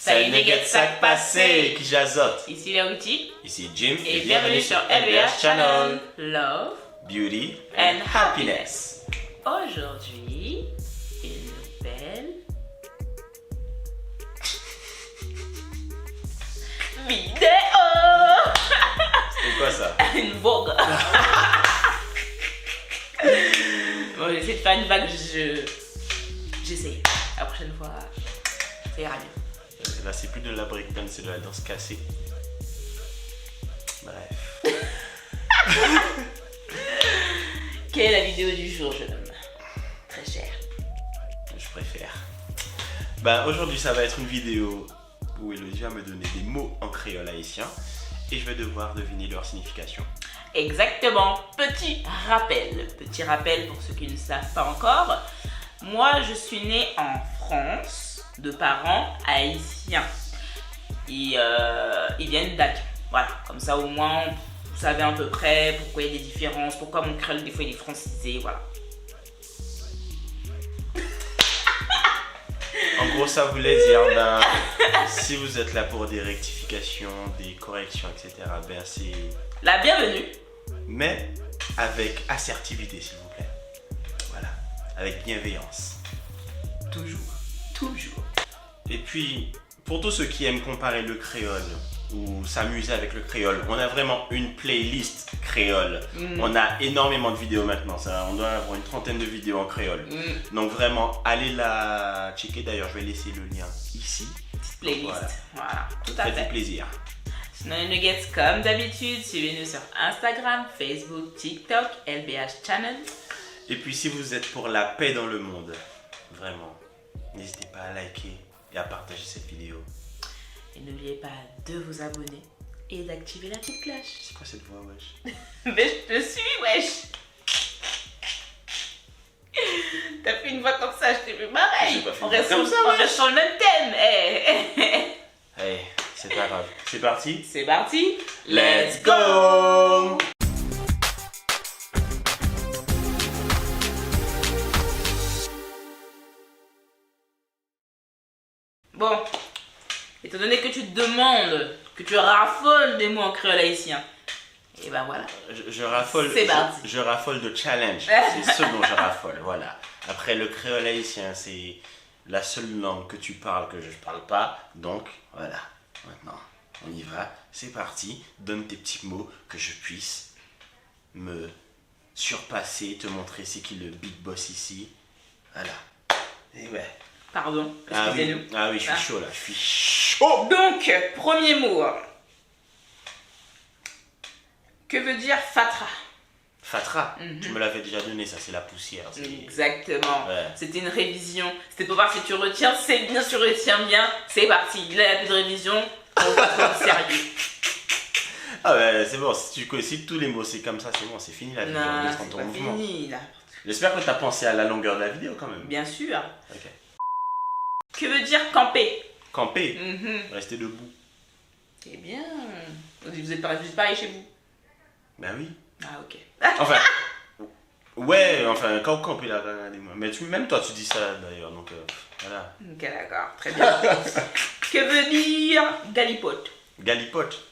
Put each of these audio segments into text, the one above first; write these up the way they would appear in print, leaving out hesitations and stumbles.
Salut Nuggets sac passé qui jasote. Ici Lauti. Ici Jim Et bienvenue sur LBH Channel. Love, Beauty and and Happiness. Aujourd'hui, une belle vidéo. C'est quoi ça? Une vogue. Bon, j'essaie de faire une vague, j'essaie. La prochaine fois, ça ira bien. Là c'est plus de la breakdance, c'est de la danse cassée. Bref. Quelle est la vidéo du jour, jeune homme? Très cher. Je préfère. Bah aujourd'hui ça va être une vidéo où Elodie va me donner des mots en créole haïtien et je vais devoir deviner leur signification. Exactement. Petit rappel pour ceux qui ne savent pas encore. Moi, je suis née en France de parents haïtiens. Ils viennent d'Agen. Voilà, comme ça au moins vous savez à peu près pourquoi il y a des différences, pourquoi mon créole des fois il est francisé, voilà. En gros ça voulait dire, ben, si vous êtes là pour des rectifications, des corrections, etc. Ben c'est... La bienvenue. Mais avec assertivité s'il vous plaît. Voilà, avec bienveillance. Toujours. Et puis, pour tous ceux qui aiment comparer le créole ou s'amuser avec le créole, on a vraiment une playlist créole. On a énormément de vidéos maintenant, on doit avoir une trentaine de vidéos en créole. Donc vraiment, allez la checker. D'ailleurs, je vais laisser le lien ici. Petite playlist. Voilà, tout à Faites-vous fait. plaisir. Sinon les nuggets, comme d'habitude, suivez-nous sur Instagram, Facebook, TikTok, LBH Channel. Et puis, si vous êtes pour la paix dans le monde, vraiment, n'hésitez pas à liker et à partager cette vidéo. Et n'oubliez pas de vous abonner et d'activer la petite cloche. C'est quoi cette voix, wesh? Mais je te suis, wesh. T'as fait une voix comme ça, je t'ai vu pareil. J'ai pas fait On une reste voix comme ça, on wesh. reste sur le même thème. Hey, c'est pas grave. C'est parti? C'est parti. Let's go! Bon, étant donné que tu te demandes, que tu raffoles des mots en créole haïtien, et ben voilà. Je raffole. C'est parti. Je raffole de challenge. C'est ce dont je raffole. Voilà. Après, le créole haïtien, c'est la seule langue que tu parles que je ne parle pas. Donc, voilà. Maintenant, on y va. C'est parti. Donne tes petits mots que je puisse me surpasser, te montrer c'est qui le big boss ici. Voilà. Et ouais. Pardon, Ah excusez-nous. oui, ah oui, je suis chaud là. Je suis chaud. Donc, premier mot. Que veut dire fatra? Fatra. Tu me l'avais déjà donné, ça c'est la poussière. c'est- Exactement. Ouais. C'était une révision. C'était pour voir si tu retiens. C'est bien, tu retiens bien. C'est parti. Là, il n'y a plus de révision. On va prendre sérieux. Ah ouais, c'est bon, si tous les mots c'est comme ça, c'est bon, c'est fini la vidéo, on Non, descend c'est ton pas mouvement. fini là. J'espère que tu as pensé à la longueur de la vidéo quand même. Bien sûr. Ok. Que veut dire camper? Camper, rester debout. C'est bien. Vous êtes pareil chez vous? Ben oui. Ah, ok. Enfin, ouais, enfin, quand camper là, regardez-moi. Mais même toi tu dis ça d'ailleurs, donc voilà. Ok, d'accord. Très bien. Que veut dire galipote? Galipote,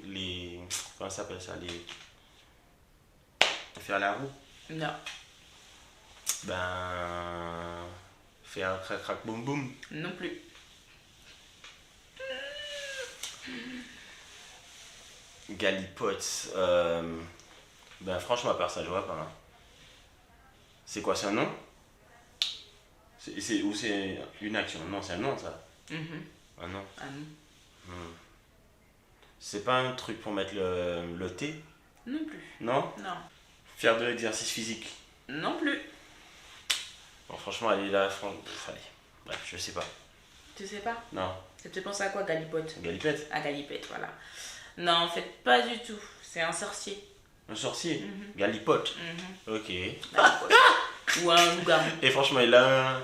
les. Comment ça s'appelle ça? Les. Faire la roue. Non. Ben. Faire crac crac boum boum. Non plus. Galipote, ben franchement à part ça je vois pas. Hein. C'est quoi, c'est un nom? Ou c'est une action? Non, c'est un nom ça. Un nom. Ah non. C'est pas un truc pour mettre le thé? Non plus. Non? Non. Faire de l'exercice physique? Non plus. Bon franchement allez là, allez. Bref, je sais pas. Tu sais pas? Non. Ça te fait penser à quoi, galipote? Galipette? À galipette, voilà. Non, en fait, pas du tout. C'est un sorcier. Un sorcier? Galipote? Ok. Galipote. Ou un loup-garou. Et franchement il a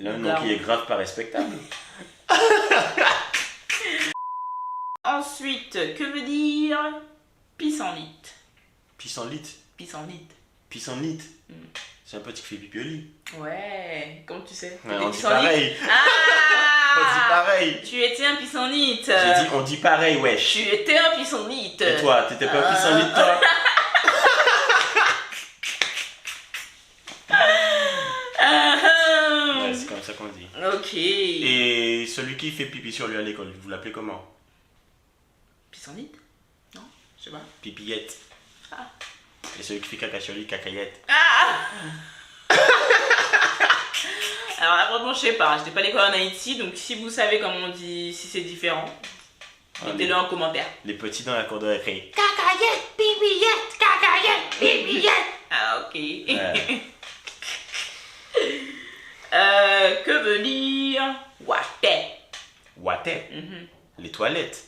un nom qui est grave pas respectable. Ensuite, que veut dire pissenlit? Pissenlit? Pissenlit. Pissenlit? C'est un petit qui fait pipi au lit. Ouais, comment tu sais? Ouais, on dit Pissenlit. pareil. Ah dit pareil. Tu étais un pissenlit. J'ai dit on dit pareil, wesh. Tu étais un pissenlit. Et toi, t'étais pas un pissenlit, toi? Ouais, c'est comme ça qu'on dit. Ok. Et celui qui fait pipi sur lui à l'école, vous l'appelez comment? Pissenlit? Non, je sais pas. Pipillette. Ah. Et celui qui fait caca sur lui, cacaillette. Alors là, vraiment, je sais pas. Je n'étais pas à l'école en Haïti, donc si vous savez comment on dit, si c'est différent, mettez-le en commentaire. Les petits dans la cour de récré. Cacaillette, pipillette, cacaillette, pipillette. Ah, ok. Ouais. Que veut dire water? Water. Les toilettes.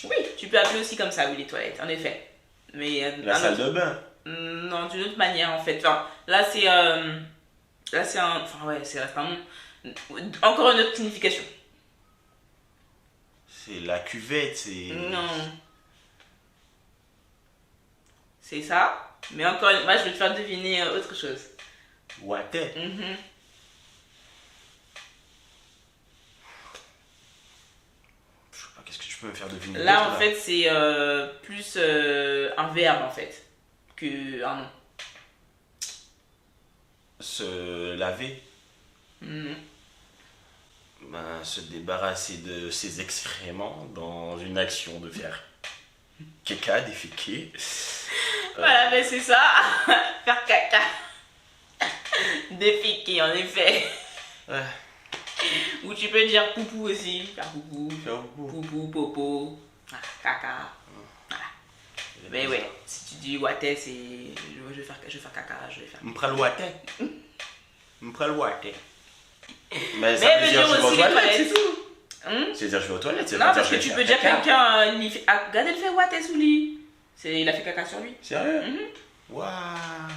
Oui, tu peux appeler aussi comme ça, oui, les toilettes, en effet. Mais La salle de bain. non, d'une autre manière, en fait. Enfin, là, c'est un... Enfin, ouais, c'est un... Encore une autre signification. C'est la cuvette, c'est... Non. C'est ça. Mais encore une... Moi, je vais te faire deviner autre chose. Water. Je sais pas, qu'est-ce que tu peux me faire deviner Là, d'autre, en fait, c'est plus un verbe, en fait, qu'un nom. Se laver. Non. Ben, se débarrasser de ses excréments dans une action de faire caca, déféquer. Voilà, mais c'est ça. Faire caca. Déféquer, en effet. Ouais. Ou tu peux dire poupou aussi. Faire poupou. Faire boubou. Poupou, popo. Caca. Voilà. Mais ouais, si tu dis water, c'est. Je vais faire caca, je vais faire. M'pral water. M'pral water. Mais ça Mais veut veut dire dire je vais aux aussi les toilettes, toilettes. c'est tout. C'est-à-dire je vais aux toilettes, c'est Non, pas parce que dire je tu vais peux faire dire caca. quelqu'un. Regardez, il fait water sous lit. Il a fait caca sur lui. Sérieux? Waouh,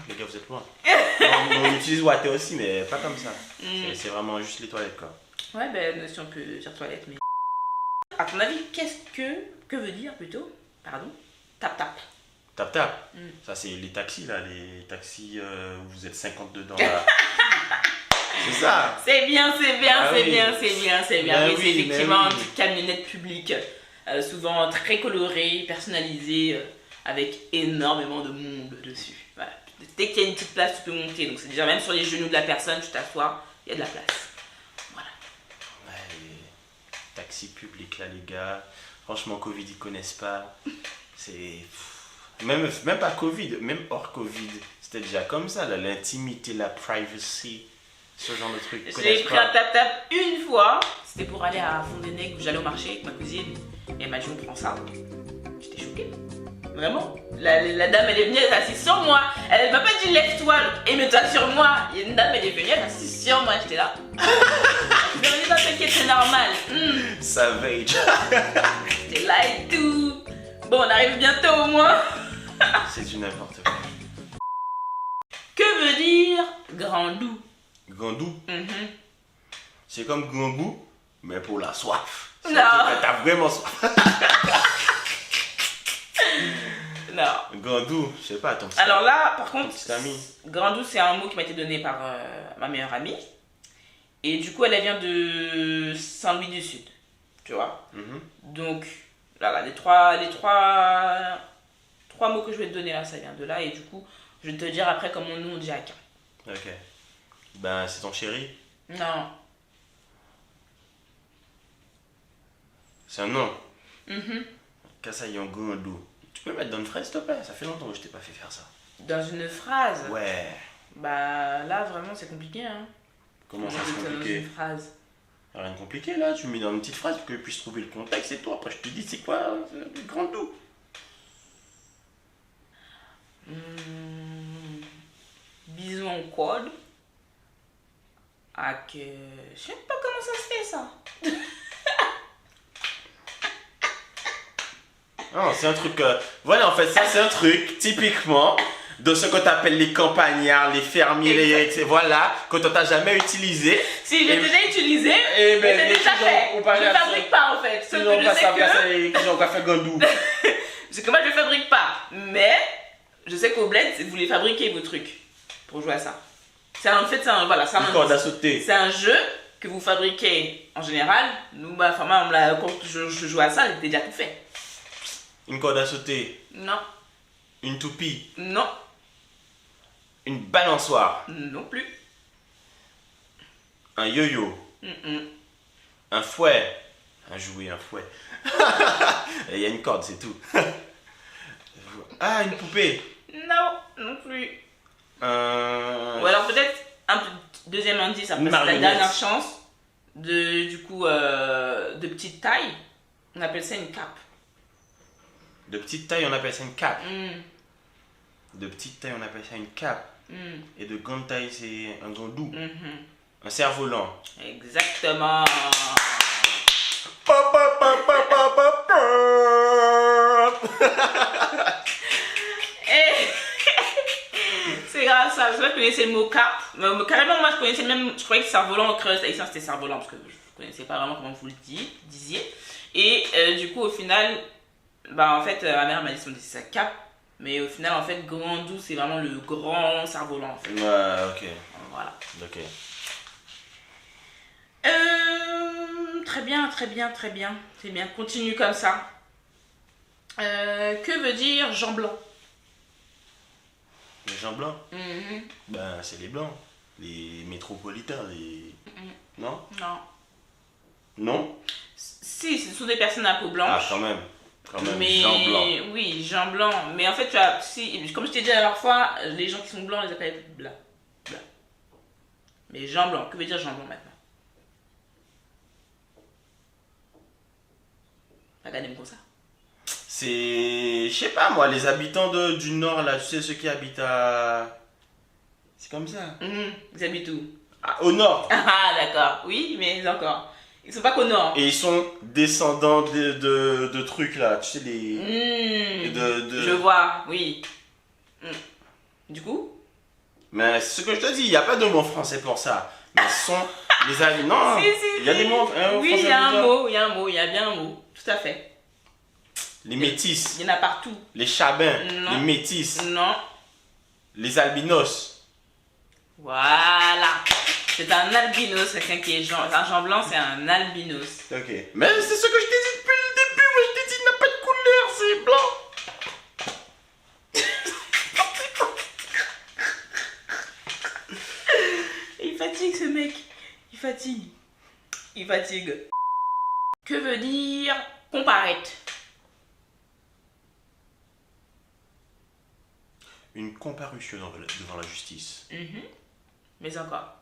les gars, vous êtes loin. on utilise water aussi, mais pas comme ça. C'est vraiment juste les toilettes, quoi. Ouais, ben si on peut dire toilette, mais. À ton avis, que veut dire plutôt, pardon, tap-tap? Tap-tap. Ça, c'est les taxis, là. Les taxis où vous êtes 50 dedans, là. C'est ça. C'est bien, Ah c'est oui. bien. Ben Oui, c'est oui, effectivement ben une oui. petite camionnette publique, souvent très colorée, personnalisée, avec énormément de monde dessus. Voilà. Dès qu'il y a une petite place, tu peux monter. Donc c'est déjà même sur les genoux de la personne, tu t'assois, il y a de la place. Voilà. Ouais, les taxis publics, là, les gars. Franchement, Covid, ils connaissent pas. C'est... Même pas Covid, même hors Covid. C'était déjà comme ça, là, l'intimité, la privacy, ce genre de trucs. J'ai pris un tap-tap une fois. C'était pour aller à Fond-des-Nègres où j'allais au marché avec ma cousine. Et elle m'a dit on prend ça. J'étais choquée. Vraiment. La dame elle est venue, elle s'est assise sur moi. Elle m'a pas dit lève-toi et mets-toi sur moi. Il y a une dame elle est venue, elle s'est assise sur moi. J'étais là. Je me dis non t'inquiète c'est normal. Savage. J'étais là et tout. Bon on arrive bientôt au moins. C'est du n'importe quoi. Que veut dire grandou? Gandou, c'est comme gambou, mais pour la soif. Ça veut Non. dire que t'as vraiment soif. Non. Gandou, je sais pas, ton petit Alors là, par contre, petit ami. grandou, c'est un mot qui m'a été donné par ma meilleure amie. Et du coup, elle vient de Saint-Louis du Sud. Tu vois? Donc, là, les trois mots que je vais te donner là, ça vient de là. Et du coup, je vais te dire après comment nous on dit Akin. Ok. Ben, c'est ton chéri. Non. C'est un nom. Kassayon Gandou. Tu peux mettre dans une phrase, s'il te plaît? Ça fait longtemps que je t'ai pas fait faire ça. Dans une phrase? Ouais. Bah là, vraiment, c'est compliqué. Hein. Comment ça, Comment c'est dire dans compliqué? une phrase? Rien de compliqué là, tu me mets dans une petite phrase pour que je puisse trouver le contexte et toi, après je te dis c'est quoi le Gandou. Bisous en quad. Je sais pas comment ça se fait ça. Non, c'est un truc. Voilà, en fait, ça c'est un truc typiquement de ce que tu appelles les campagnards, les fermiers, voilà, que tu n'as jamais utilisé. Si, je l'ai déjà utilisé, Et mais c'est déjà fait. Je ne fabrique pas en fait. Sauf que je sais que... Ils ont fait Gandou. C'est que moi je ne fabrique pas. Mais je sais qu'au bled, vous les fabriquez vos trucs pour jouer à ça. C'est en fait, c'est un, voilà, c'est Une corde à sauter. c'est un jeu que vous fabriquez en général, nous, bah, enfin, moi, quand je jouais à ça, j'étais déjà tout fait. Une corde à sauter. Non, Une toupie. non, Une balançoire. non plus. Un yo-yo. Mm-mm. Un fouet. Un jouet, un fouet. Il y a une corde, c'est tout. Ah, une poupée. Non, non plus. Ou Un... alors peut-être un deuxième indice, après Une c'est la marionnette. dernière chance, de petite taille, on appelle ça une cape. De petite taille, on appelle ça une cape. Mm, De petite taille, on appelle ça une cape. mm, Et de grande taille, c'est un gondou. mhm. Un cerf-volant. Exactement. Et c'est grâce à ça, je connaissais le mot cape. Carrément, moi je connaissais même, je croyais que cerf-volant au créole haïtien c'était cerf-volant parce que je connaissais pas vraiment comment vous le disiez. Et du coup, au final, bah en fait, ma mère m'a dit c'est sa cape. Mais au final, en fait, Grandou, c'est vraiment le grand cerf-volant en fait. Ouais, ok. Voilà. Ok. Très bien, très bien, très bien. C'est bien, continue comme ça. Que veut dire Jean Blanc? Les gens blancs, Mhm. ben c'est les blancs. Les métropolitains, les... Non? Non. Non? Si, ce sont des personnes à peau Ah, blanche. quand même. Quand même, Mais Jean blanc. oui, Jean Blanc. Mais en fait, tu as, si, comme je t'ai dit la dernière fois, les gens qui sont blancs, on les appelle blancs. Blancs. Mais Jean Blanc, que veut dire Jean Blanc maintenant? Regardez-moi comme ça. C'est... Je sais pas moi, les habitants du nord là, tu sais ceux qui habitent à... C'est comme ça. Ils habitent où? Ah, au nord. Ah, d'accord. Oui, mais encore. Ils sont pas qu'au nord. Et ils sont descendants de trucs là, tu sais les... Je vois, oui. Du coup? Mais c'est ce que je te dis, il n'y a pas de mot français pour ça. Mais ce sont les habitants... Non, Si, si, il y a si. des mots Oui, français il y a pour un ça. mot, il y a un mot, il y a bien un mot. Tout à fait. Les métis, Il y en a partout. les chabins, Non. les métis, Non. les albinos. Voilà. C'est un albinos, quelqu'un qui est Jean. Un Jean Blanc, c'est un albinos. Ok. Mais c'est ce que je t'ai dit depuis le début. Moi, je t'ai dit, il n'a pas de couleur, c'est blanc. Il fatigue ce mec. Il fatigue. Il fatigue. Que veut dire comparaître? Une comparution devant la justice. Mais encore.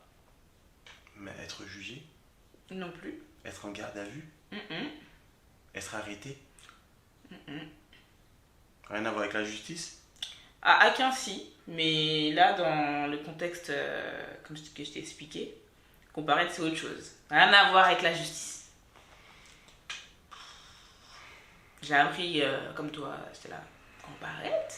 Mais être jugé, Non plus. être en garde à vue, être arrêté. Rien à voir avec la justice. À qu'un si, mais là dans le contexte comme que je t'ai expliqué, comparaître c'est autre chose. Rien à voir avec la justice. J'ai appris comme toi, j'étais là, comparaître.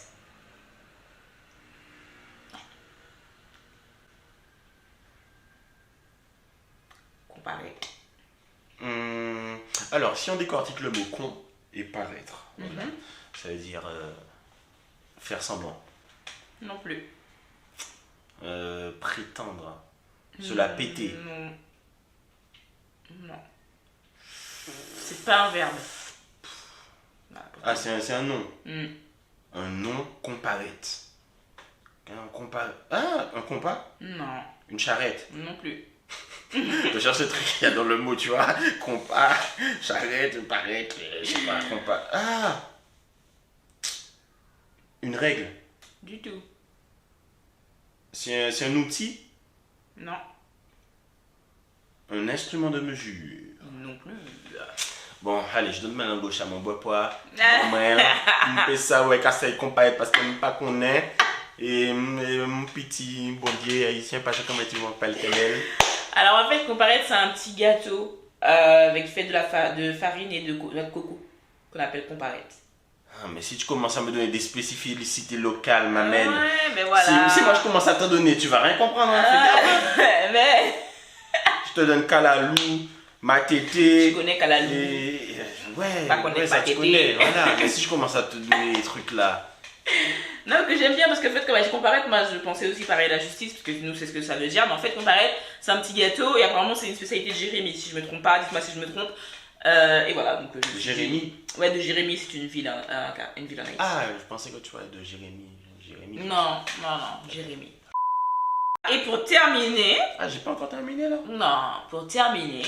Comparaître. Alors, si on décortique le mot con et paraître, voilà, ça veut dire faire semblant, Non plus. prétendre, se la péter. Non. Non. C'est pas un verbe. Ah, c'est un nom. Mm. Un nom comparaître. Un compas. Non. Une charrette. Non plus. Je cherche le truc qu'il y a dans le mot, tu vois. Compas, charrette, paraître, je sais pas, compas. Ah, une règle. Du tout. C'est un outil, Non. un instrument de mesure. Non plus. Bon, allez, je donne ma langue gauche à mon bois-pois. Moi, je fais ça, ouais, qu'à comparaître parce que je ne pas connaît. Et mon petit bon Dieu haïtien, pas comment tu m'appelles, Canel. Alors en fait, comparaître, c'est un petit gâteau avec fait de farine et de coco qu'on appelle comparaître. Ah, mais si tu commences à me donner des spécificités locales, ma mère. Ouais, mais voilà. Si moi je commence à te donner, tu vas rien comprendre. Hein, fais gaffe. Mais Je te donne Kalalou, Matété. tu connais Kalalou. Ouais, Pas connaître ouais, ça tu Patété. connais. Voilà. Mais si je commence à te donner des trucs là. Non, que j'aime bien parce qu'en fait, quand j'ai comparaître, moi je pensais aussi pareil à la justice, parce que nous c'est ce que ça veut dire, mais en fait, comparaître, c'est un petit gâteau et apparemment c'est une spécialité de Jérémy, si je me trompe pas, dites-moi si je me trompe. Et voilà, donc. Jérémy? Ouais, de Jérémy, c'est une ville, une ville en Haïti. Ah, je pensais que tu parlais de Jérémy. Non, Jérémy. Et pour terminer. Ah, j'ai pas encore terminé là? Non, pour terminer,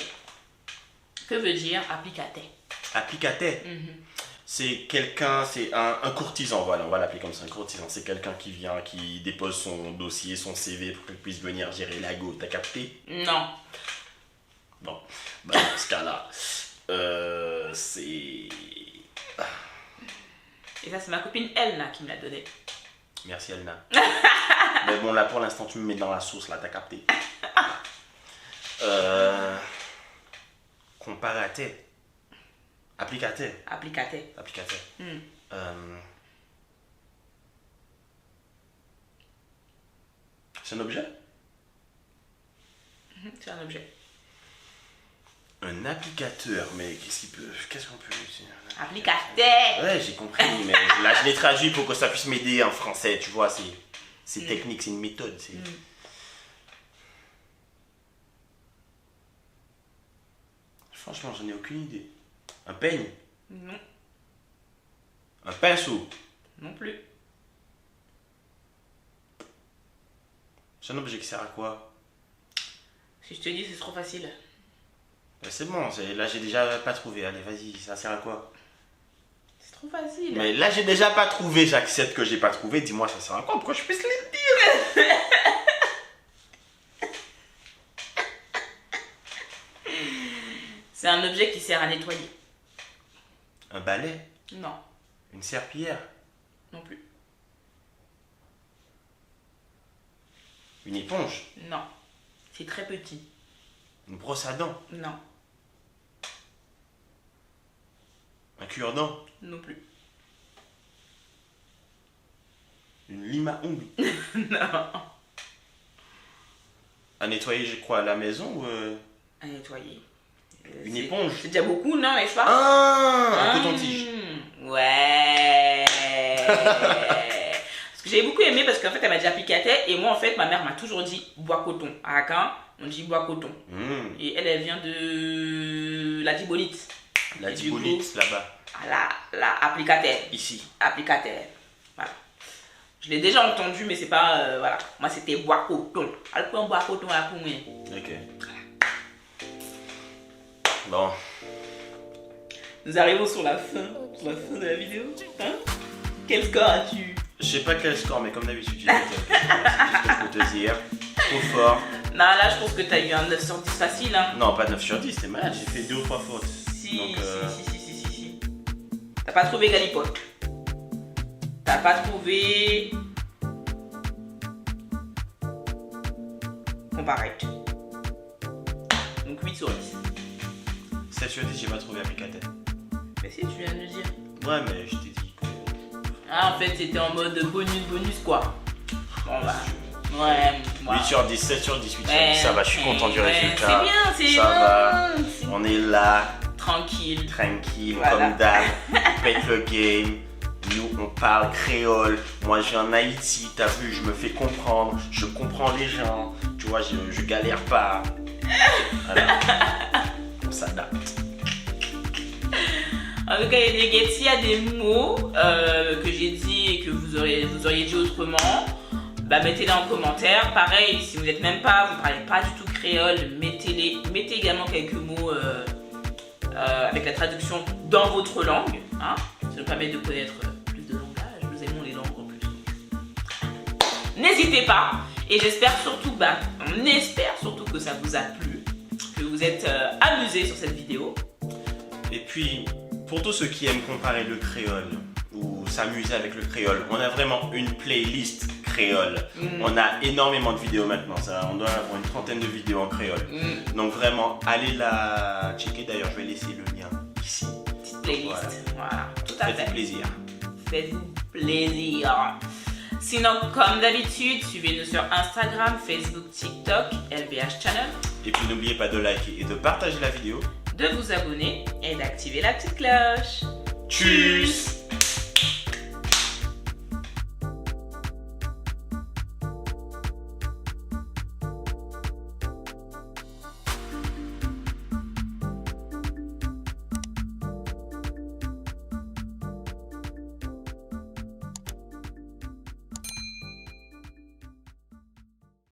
que veut dire applicate? Applicate? C'est quelqu'un, c'est un courtisan, voilà, on va l'appeler comme ça, un courtisan. C'est quelqu'un qui vient, qui dépose son dossier, son CV pour qu'il puisse venir gérer la go, t'as capté? Non. Bon, bah dans ce cas-là, c'est... Et ça, c'est ma copine Elna qui me l'a donné. Merci Elna. Mais bon, là pour l'instant, tu me mets dans la sauce, là, t'as capté? Comparate. Applicate. C'est un objet? C'est un objet. Un applicateur, mais qu'est-ce qu'on peut utiliser? Applicate. Ouais, j'ai compris, mais là je l'ai traduit pour que ça puisse m'aider en français, tu vois, c'est technique, c'est une méthode. Franchement, j'en ai aucune idée. Un peigne? Non. Un pinceau? Non plus. C'est un objet qui sert à quoi? Si je te dis, c'est trop facile. Ben, c'est bon, là j'ai déjà pas trouvé. Allez, vas-y, ça sert à quoi? C'est trop facile. Mais là j'ai déjà pas trouvé, j'accepte que j'ai pas trouvé. Dis-moi, ça sert à quoi? Pourquoi je puisse le dire? C'est un objet qui sert à nettoyer. Un balai? Non. Une serpillière? Non plus. Une éponge? Non. C'est très petit. Une brosse à dents? Non. Un cure-dent? Non plus. Une lime à ongles? Non. À nettoyer, je crois, à la maison ou À nettoyer. Une éponge? C'est déjà beaucoup, non, n'est-ce pas? Ah, un coton-tige. Ouais. Parce que j'ai beaucoup aimé parce qu'en fait, elle m'a dit applicate et moi, en fait, ma mère m'a toujours dit bois coton. À Racan, on dit bois coton. Et elle vient de la Dibonite. La Dibonite, là-bas. La applicate. Ici. Applicate. Voilà. Je l'ai déjà entendu, mais c'est pas. Voilà. Moi, c'était bois coton. Elle prend bois coton à pour moi. Ok. Bon. Nous arrivons sur la fin de la vidéo. Hein? Quel score as-tu? Je sais pas quel score, mais comme d'habitude, j'ai c'est tout ce que je peux te dire. Trop fort. Non, là, je pense que t'as eu un 9 sur 10 facile. Hein. Non, pas 9 sur 10, c'est malade. J'ai fait 2 ou 3 fautes. Si, donc, si. T'as pas trouvé Galipote. T'as pas trouvé. Comparate. Donc 8 sur 10. 7 sur 10, j'ai pas trouvé applicate. Mais si, tu viens de le dire. Ouais, mais je t'ai dit que... Ah, en fait, c'était en mode bonus quoi. Bon, bah. Ouais. 8 sur 10, 7 sur 10, 8 sur 10. Ça va, je suis content du résultat. C'est bien, c'est bien. Ça va. On est là. Tranquille, voilà. Comme d'hab. On pète le game. Nous, on parle créole. Moi, je viens en Haïti. T'as vu, je me fais comprendre. Je comprends les gens. Tu vois, je galère pas. Voilà. On s'adapte. En tout cas, s'il y a des mots que j'ai dit et que vous auriez dit autrement, bah mettez-les en commentaire. Pareil, si vous n'êtes même pas, vous ne parlez pas du tout créole, mettez-les. Mettez également quelques mots avec la traduction dans votre langue. Hein. Ça nous permet de connaître plus de langage. Nous aimons les langues en plus. N'hésitez pas. Et j'espère surtout, on espère surtout que ça vous a plu, que vous êtes amusés sur cette vidéo. Et puis, pour tous ceux qui aiment comparer le créole ou s'amuser avec le créole, on a vraiment une playlist créole. On a énormément de vidéos maintenant, on doit avoir une trentaine de vidéos en créole. Donc vraiment, allez la checker. D'ailleurs, je vais laisser le lien ici. Petite playlist, voilà, tout à fait. Faites-vous plaisir. Faites-vous plaisir. Sinon, comme d'habitude, suivez-nous sur Instagram, Facebook, TikTok, LVH Channel. Et puis n'oubliez pas de liker et de partager la vidéo, de vous abonner et d'activer la petite cloche. Tchuss!